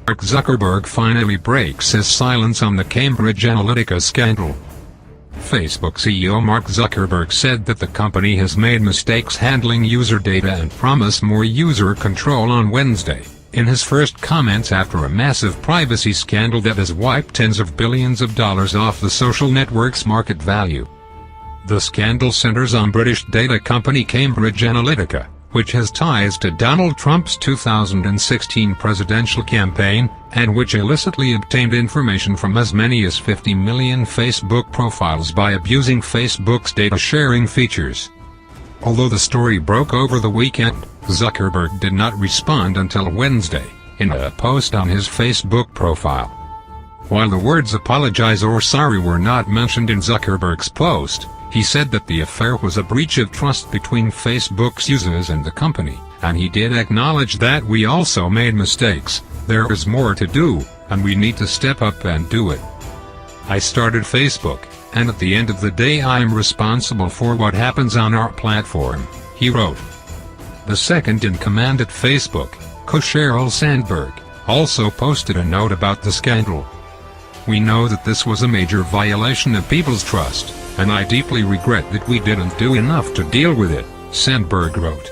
Mark Zuckerberg finally breaks his silence on the Cambridge Analytica scandal. Facebook CEO Mark Zuckerberg said that the company has made mistakes handling user data and promised more user control on Wednesday, in his first comments after a massive privacy scandal that has wiped tens of billions of dollars off the social network's market value. The scandal centers on British data company Cambridge Analytica, which has ties to Donald Trump's 2016 presidential campaign, and which illicitly obtained information from as many as 50 million Facebook profiles by abusing Facebook's data-sharing features. Although the story broke over the weekend, Zuckerberg did not respond until Wednesday, in a post on his Facebook profile. While the words apologize or sorry were not mentioned in Zuckerberg's post, he said that the affair was a breach of trust between Facebook's users and the company, and he did acknowledge that we also made mistakes, there is more to do, and we need to step up and do it. I started Facebook, and at the end of the day I'm responsible for what happens on our platform, he wrote. The second-in-command at Facebook, Sheryl Sandberg, also posted a note about the scandal. We know that this was a major violation of people's trust, and I deeply regret that we didn't do enough to deal with it, Sandberg wrote.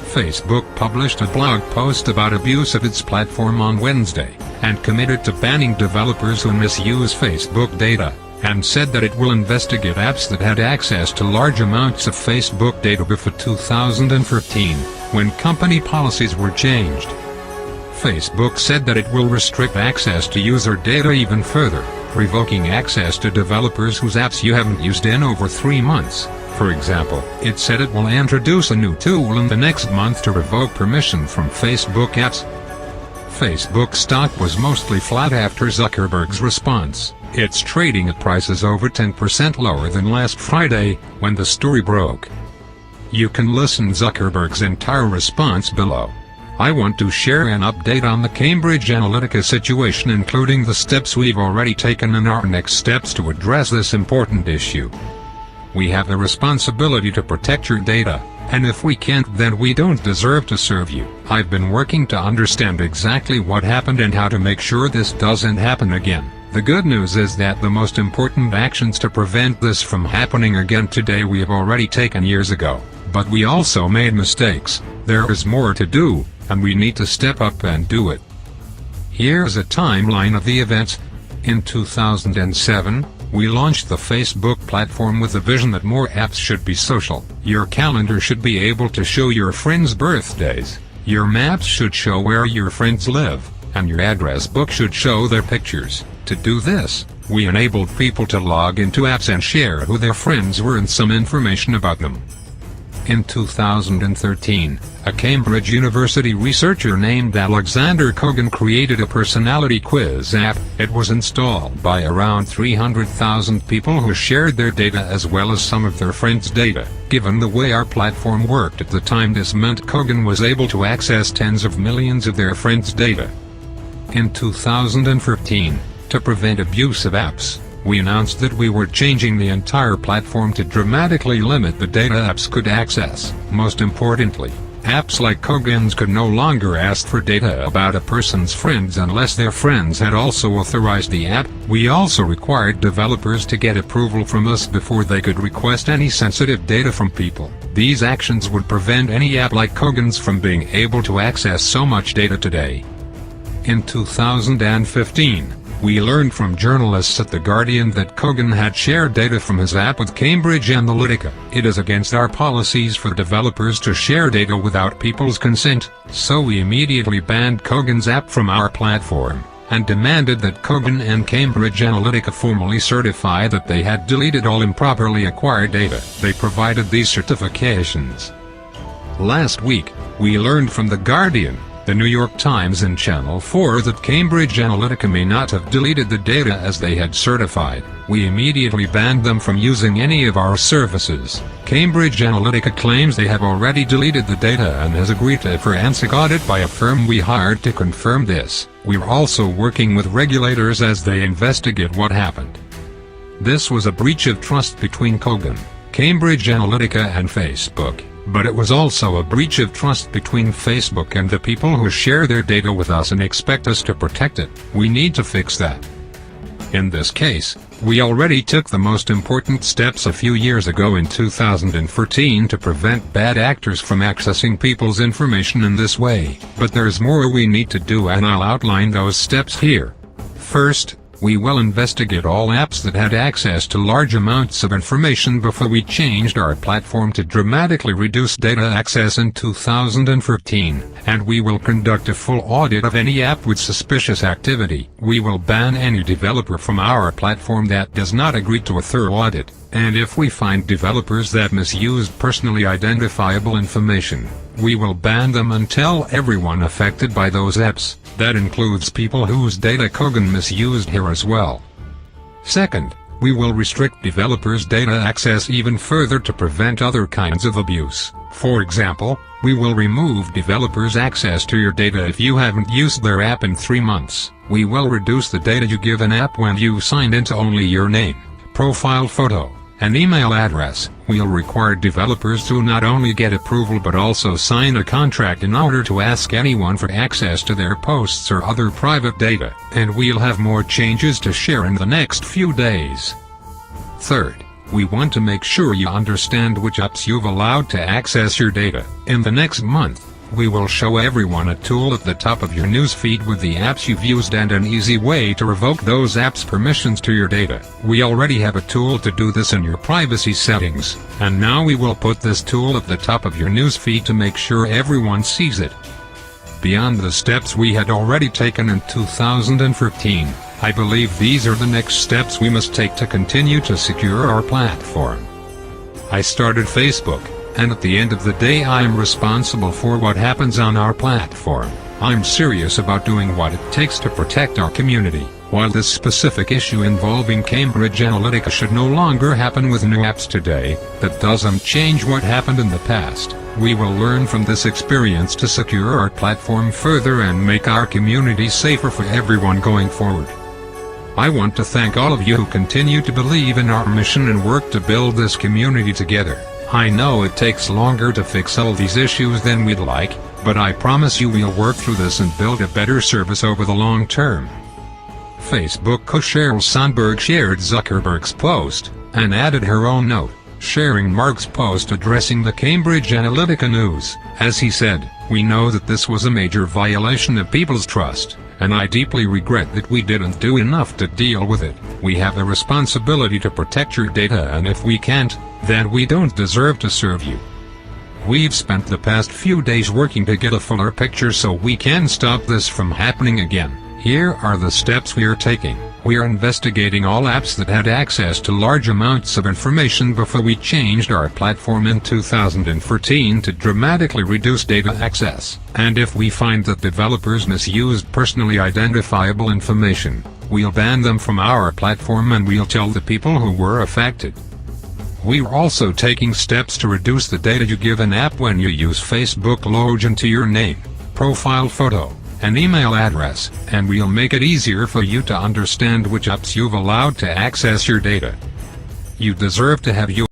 Facebook published a blog post about abuse of its platform on Wednesday, and committed to banning developers who misuse Facebook data, and said that it will investigate apps that had access to large amounts of Facebook data before 2015, when company policies were changed. Facebook said that it will restrict access to user data even further, revoking access to developers whose apps you haven't used in over 3 months. For example, it said it will introduce a new tool in the next month to revoke permission from Facebook apps. Facebook stock was mostly flat after Zuckerberg's response, its trading at prices over 10% lower than last Friday, when the story broke. You can listen Zuckerberg's entire response below. I want to share an update on the Cambridge Analytica situation, including the steps we've already taken and our next steps to address this important issue. We have a responsibility to protect your data, and if we can't, then we don't deserve to serve you. I've been working to understand exactly what happened and how to make sure this doesn't happen again. The good news is that the most important actions to prevent this from happening again today we have already taken years ago, but we also made mistakes. There is more to do, and we need to step up and do it. Here's a timeline of the events. In 2007, we launched the Facebook platform with the vision that more apps should be social. Your calendar should be able to show your friends' birthdays, your maps should show where your friends live, and your address book should show their pictures. To do this, we enabled people to log into apps and share who their friends were and some information about them. In 2013, a Cambridge University researcher named Alexander Kogan created a personality quiz app. It was installed by around 300,000 people who shared their data as well as some of their friends' data. Given the way our platform worked at the time, this meant Kogan was able to access tens of millions of their friends' data. In 2015, to prevent abuse of apps, we announced that we were changing the entire platform to dramatically limit the data apps could access. Most importantly, apps like Kogan's could no longer ask for data about a person's friends unless their friends had also authorized the app. We also required developers to get approval from us before they could request any sensitive data from people. These actions would prevent any app like Kogan's from being able to access so much data today. In 2015, we learned from journalists at The Guardian that Kogan had shared data from his app with Cambridge Analytica. It is against our policies for developers to share data without people's consent, so we immediately banned Kogan's app from our platform, and demanded that Kogan and Cambridge Analytica formally certify that they had deleted all improperly acquired data. They provided these certifications. Last week, we learned from The Guardian, The New York Times and Channel 4 that Cambridge Analytica may not have deleted the data as they had certified. We immediately banned them from using any of our services. Cambridge Analytica claims they have already deleted the data and has agreed to a forensic audit by a firm we hired to confirm this. We're also working with regulators as they investigate what happened. This was a breach of trust between Kogan, Cambridge Analytica and Facebook. but it was also a breach of trust between Facebook and the people who share their data with us and expect us to protect it. We need to fix that. In this case, we already took the most important steps a few years ago in 2014 to prevent bad actors from accessing people's information in this way, but there's more we need to do, and I'll outline those steps here. First, we will investigate all apps that had access to large amounts of information before we changed our platform to dramatically reduce data access in 2014, and we will conduct a full audit of any app with suspicious activity. We will ban any developer from our platform that does not agree to a thorough audit, and if we find developers that misused personally identifiable information, we will ban them and tell everyone affected by those apps. That includes people whose data Kogan misused here as well. Second, we will restrict developers' data access even further to prevent other kinds of abuse. For example, we will remove developers' access to your data if you haven't used their app in 3 months. We will reduce the data you give an app when you signed into only your name, profile photo, and email address. We'll require developers to not only get approval but also sign a contract in order to ask anyone for access to their posts or other private data, and we'll have more changes to share in the next few days. Third, we want to make sure you understand which apps you've allowed to access your data. In the next month, we will show everyone a tool at the top of your newsfeed with the apps you've used and an easy way to revoke those apps' permissions to your data. We already have a tool to do this in your privacy settings, and now we will put this tool at the top of your newsfeed to make sure everyone sees it. Beyond the steps we had already taken in 2015, I believe these are the next steps we must take to continue to secure our platform. I started Facebook, and at the end of the day I am responsible for what happens on our platform. I'm serious about doing what it takes to protect our community. While this specific issue involving Cambridge Analytica should no longer happen with new apps today, that doesn't change what happened in the past. We will learn from this experience to secure our platform further and make our community safer for everyone going forward. I want to thank all of you who continue to believe in our mission and work to build this community together. I know it takes longer to fix all these issues than we'd like, but I promise you we'll work through this and build a better service over the long term. Facebook co-Sheryl Sandberg shared Zuckerberg's post, and added her own note, sharing Mark's post addressing the Cambridge Analytica news. As he said, "We know that this was a major violation of people's trust, and I deeply regret that we didn't do enough to deal with it. We have a responsibility to protect your data, and if we can't, then we don't deserve to serve you. We've spent the past few days working to get a fuller picture so we can stop this from happening again. Here are the steps we are taking. We are investigating all apps that had access to large amounts of information before we changed our platform in 2014 to dramatically reduce data access. And if we find that developers misused personally identifiable information, we'll ban them from our platform and we'll tell the people who were affected. We're also taking steps to reduce the data you give an app when you use Facebook login to your name, profile photo, and email address, and we'll make it easier for you to understand which apps you've allowed to access your data. You deserve to have your